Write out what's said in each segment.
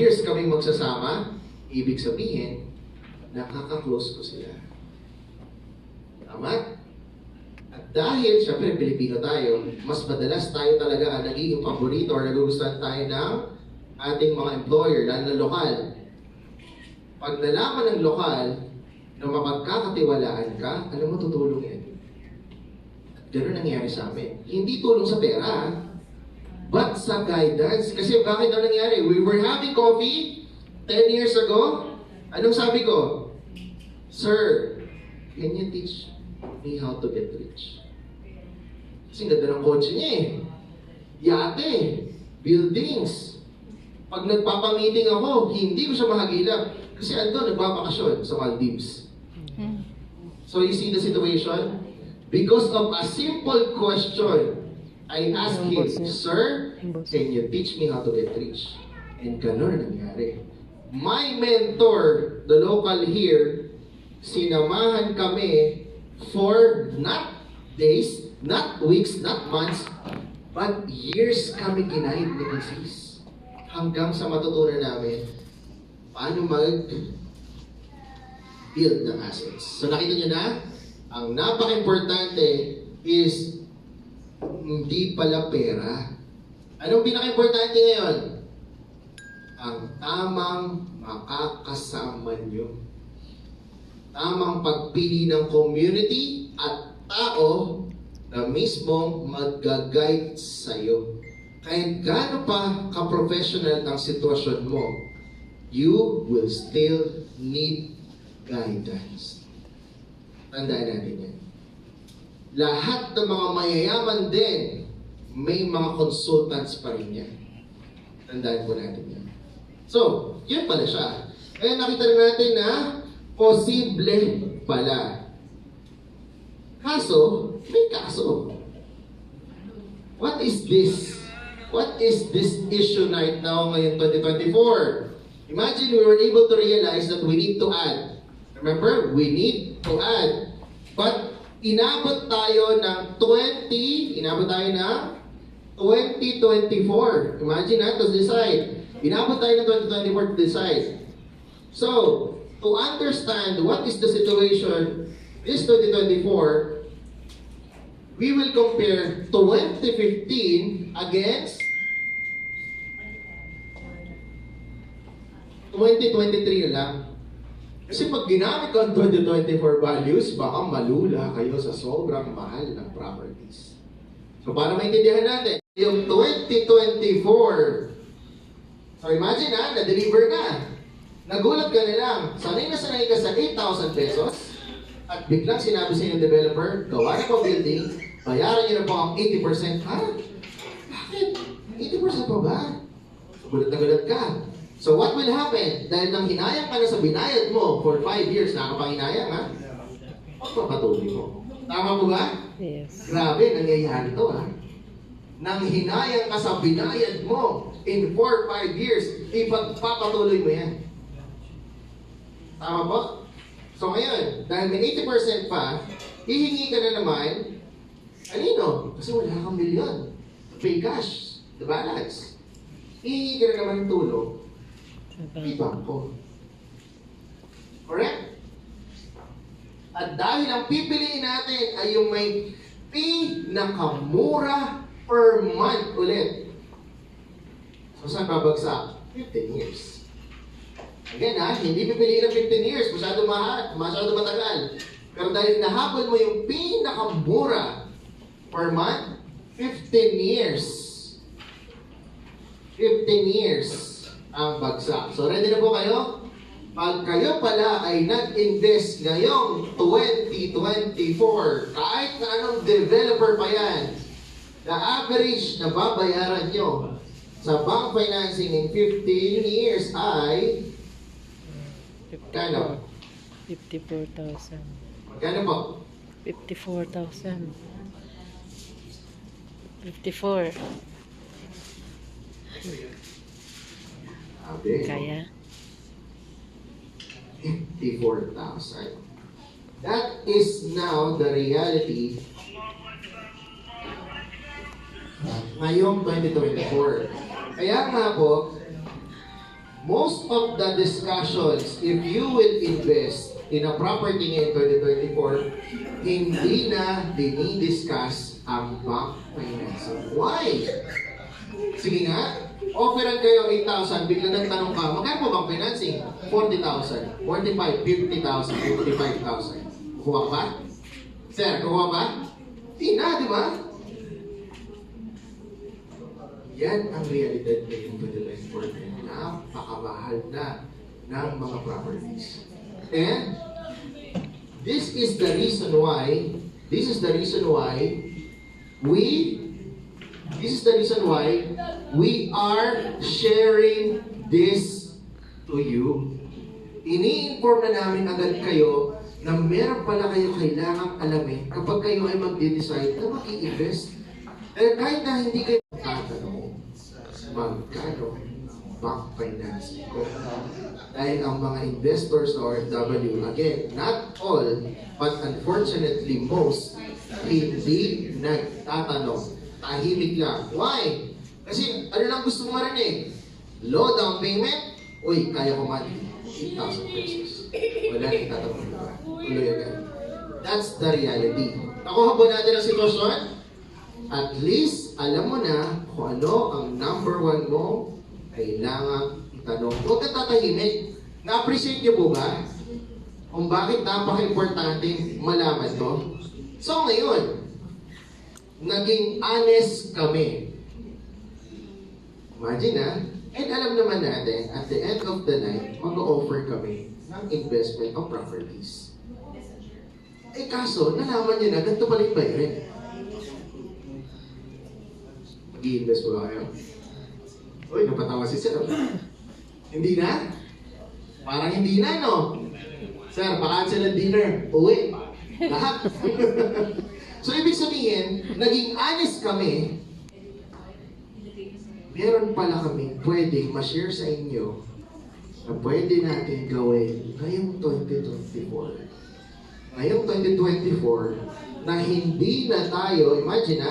years kami magsasama, ibig sabihin, nakaka-close ko sila. Tama? At dahil, syempre, Pilipino tayo, mas madalas tayo talaga ang nagiging paborito or nagugustuhan tayo ng ating mga employer, lalo na lokal. Pag nalaman ng lokal na mapagkakatiwalaan ka, alam mo, tutulong yan. At gano'n nangyari sa amin. Hindi tulong sa pera, but sa guidance. Kasi bakit ang nangyari? We were having coffee 10 years ago. Anong sabi ko? Sir, can you teach me how to get rich? Kasi ganda ng kotse niya eh. Yate, buildings. Pag nagpapamiting ako, hindi ko siya mahagilap. Kasi ando, nagbabakasyon sa Maldives. So you see the situation? Because of a simple question, I asked him, Sir, can you teach me how to get rich? And ganun nangyari. My mentor, the local here, sinamahan kami for not days, not weeks, not months, but years kami ginaid ni Mrs. Hanggang sa matutunan namin paano mag-build ng assets. So nakita nyo na, ang napaka-importante is hindi pala pera. Anong pinaka-importante ngayon? Ang tamang makakasama nyo. Tamang pagpili ng community at tao na mismong mag-guide sa'yo. Kahit gaano pa ka-professional ang sitwasyon mo, you will still need guidance. Tandaan natin yan. Lahat ng mga mayayaman din, may mga consultants pa rin yan. Tandaan po natin yan. So, yun pala siya. Kaya nakita na natin na posible pala. Kaso, may kaso. What is this? What is this issue right now ngayon 2024? Imagine we were able to realize that we need to add. Remember, we need to add. But inabot tayo ng 2024. Imagine that to decide. Inabot tayo ng 2024 to decide. So, to understand what is the situation this 2024, we will compare 2015 against 2023 na lang. Kasi pag ginamit ko ang 2024 values, baka malula kayo sa sobrang mahal ng properties. So para maintindihan natin, yung 2024, so imagine na-deliver na. Nagulat ka na lang, sanay ka sa 8,000 pesos, at biglang sinabi sa yung developer, gawa na po building, bayaran nyo na po ang 80%. Ha? Bakit? 80% pa ba? Gulat na gulat ka. So what will happen? Dahil nang hinayang ka na sa binayad mo for 5 years, nakapanghinayang ha? Pagpapatuloy mo. Tama po ba? Yes. Grabe, nangyayari ito ha? Nang hinayang ka sa binayad mo in 4-5 years, ipagpapatuloy mo yan. Tama po? So ngayon, dahil may 80% pa, hihingi ka na naman, kanino? Kasi wala kang milyon. Pay cash, the balance. Hihingi ka na naman ng tulong, ibangko. Correct? At dahil ang pipiliin natin ay yung may pinakamura per month ulit. So saan babagsak? 15 years. Again hindi pipiliin ng 15 years. Masyado mahal, masyado matagal. Pero dahil nahabol mo yung pinakamura per month, 15 years. 15 years ang bagsak. So ready na po kayo? Pag kayo pala ay nag-invest ngayong 2024, kahit na anong developer pa yan, the average na babayaran nyo sa bank financing in 15 years ay kano? 54,000. Magkano po? 54,000. 54. Kaya? 54,000. That is now the reality ngayong 2024. Kaya nga po, most of the discussions, if you will invest in a property in 2024, hindi na dinidiscuss ang bank financing. Why? Sige nga, offeran kayo 8,000, bigla nagtanong ka, magkano po bang financing? 40,000, 45, 50,000, 55,000. Kukuha ka ba? Sir, kukuha ba? Di na, di ba? Yan ang realidad ngayon for the life for napakamahal na ng mga properties. And this is the reason why we are sharing this to you. Ini-inform na namin agad kayo na meron pala kayo kailangang alamin kapag kayo ay mag-decide na mag-i-invest. Eh, kahit na hindi kayo tatanong, magkano bank financing ko? Dahil ang mga investors or OFW, again, not all, but unfortunately most, hindi nagtatanong. Tahimik lang. Why? Kasi ano lang gusto mo marinig? Low down payment? Uy, kaya ko man 8,000 pesos. Wala nang tatanong ba? Tuloy agad. That's the reality. Nakuha po natin ang sitwasyon? At least, alam mo na kung ano ang number one mo kailangan itanong. Huwag kang tatahimik. Na-appreciate niyo po ba kung bakit napaka-importante malaman to? So ngayon, naging honest kami. Imagine na, and alam naman natin, at the end of the night, mag-offer kami ng investment of properties. Eh kaso, nalaman niyo na, ganito pala yung bayarin. Mag-i-invest ba kayo? Uy, napatawa si Sir. Hindi na? Parang hindi na, no? Sir, pa-cancel ang dinner. Uwi. Lahat. So, ibig sabihin, naging honest kami, meron pala kami pwedeng ma-share sa inyo na pwede natin gawin ngayong 2024. Ngayong 2024, na hindi na tayo, imagine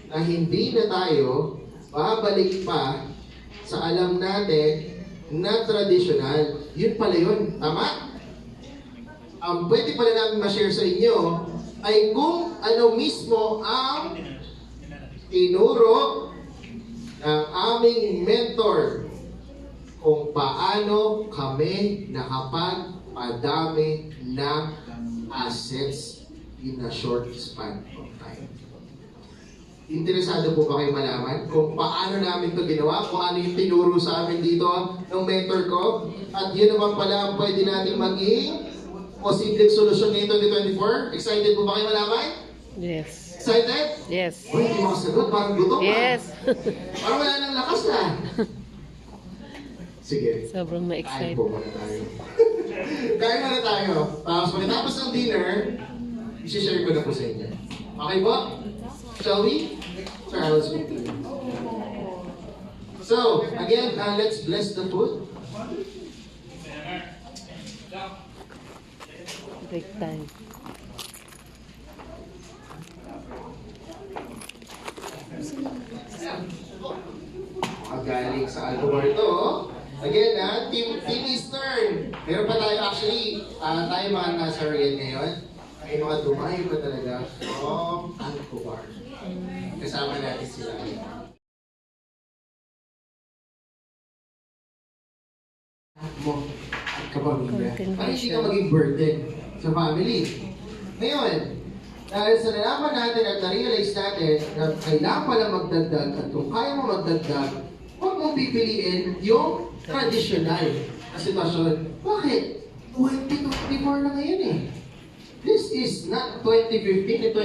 na hindi na tayo babalik pa sa alam natin na traditional. Yun pala yun. Tama? Ang pwede pala namin ma-share sa inyo ay kung ano mismo ang tinuro ng aming mentor kung paano kami nakapagpadami ng assets in a short span of time. Interesado po ba kayo malaman kung paano namin ito ginawa, kung ano yung tinuro sa amin dito ng mentor ko? At yun naman pala ang pwede natin maging posibleng solusyon ngayong 2024? Excited po ba kayo malaman? Yes. Excited? Yes. Uy, hindi makasagot. Parang gutom Yes. Parang wala nang lakas na. Sige. Sobrang Kain ma-excite. po muna tayo. Kain muna tayo. Tapos pagkatapos ng dinner, isi-share ko na po sa inyo. Okay po? Shall we? Sir, I will speak to you. So, again, let's bless the food. Break time. Galing sa Alcobar to. Again, Team Eastern. Meron pa tayo actually, tayo mga nasa Rian ngayon. Ay mga dumayo pa talaga from Alcobar. Kasama natin sila. Mo at kapamilya. Para hindi ka maging burden sa family. Ngayon, dahil sa nalaman natin at na-realize natin na kailangan pala magdagdag at kung kaya mo magdagdag, huwag mong pipiliin yung traditional na sitwasyon. Bakit? 2024 na ngayon eh. This is not 2015 and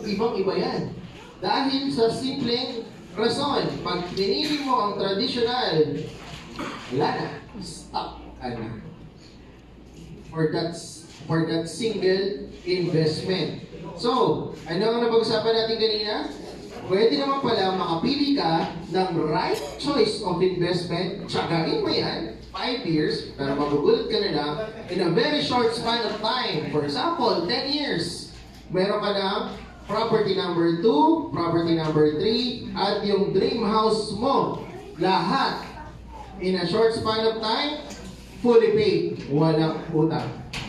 2010. Ibang-iba yan. Dahil sa simpleng rason, pag pinili mo ang traditional, wala na. Stop ka na. For that single investment. So, ano ang napag-usapan natin kanina? Pwede naman pala makapili ka ng right choice of investment. Tsagain mo yan, 5 years, pero magugulat ka na lang in a very short span of time. For example, 10 years. Meron ka na property number 2, property number 3, at yung dream house mo. Lahat in a short span of time, fully paid, walang utang.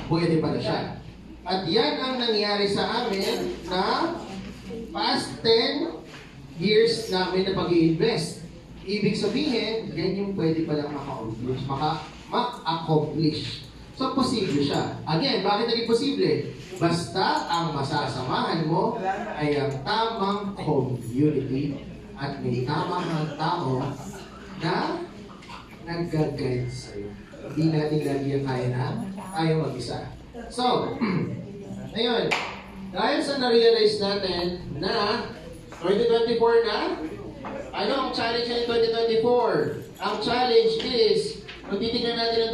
Pwede pala siya. At yan ang nangyari sa amin na past 10 years namin na pag-i-invest. Ibig sabihin, yan yung pwede palang maka-accomplish. So, posible siya. Again, bakit naging posible? Basta ang masasamahan mo ay ang tamang community at may tamang tao na nag-guide sa'yo. Hindi natin lagi ang kaya na tayo mag-isa. So, ngayon, dahil sa na-realize natin na 2024 na, ano ang challenge ng 2024? Ang challenge is, kung titignan natin ng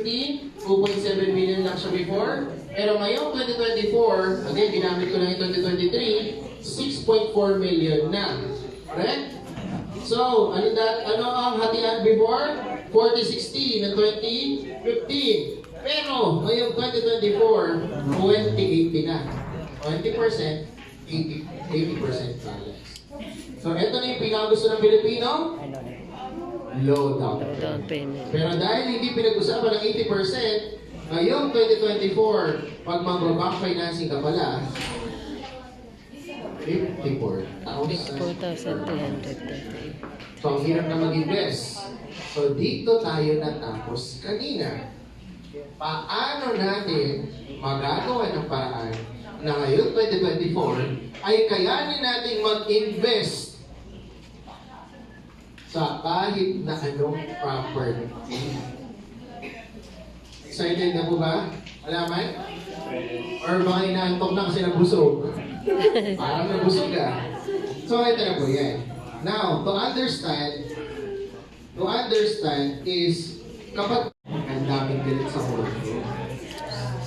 2015, 2.7 million lang siya before. Pero ngayong 2024, again, ginamit ko lang yung 2023, 6.4 million na. Correct? So, ano ang hatian before? 40-60 na 2015. Pero, ngayong 2024, 20-80 na. 20%, 80% balance. So, ito na yung pinakagusto ng Pilipino. Low down Down payment. Pero dahil hindi pinag-usapan ng 80%, ngayong 2024, pag mag-back financing ka pala, 54,000. 4,338. So, ang hirap na mag-invest. So, dito tayo natapos kanina. Paano natin magagawa ng paraan na ngayon 2024 ay kayanin natin mag-invest sa kahit na anong property. Excited na po ba? Alaman? Or baka inaantok na kasi nabusog? Parang nabusog ka. So, ito na po yan. Now, to understand is kapag ang daming galit sa world,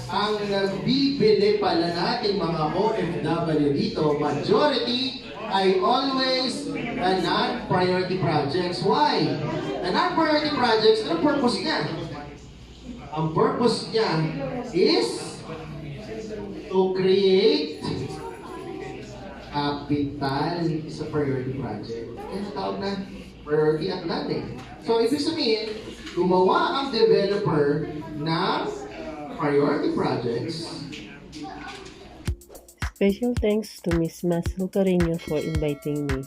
ang nagbibili pala natin mga OFW dito, majority ay always a non-priority projects. Why? A non-priority projects, ano purpose niya? Ang purpose niya is to create capital sa priority project. Yan ang tawag na priority at landing. So, ibig sabihin, gumawa ang developer ng priority projects. Special thanks to Miss Marcel Carino for inviting me.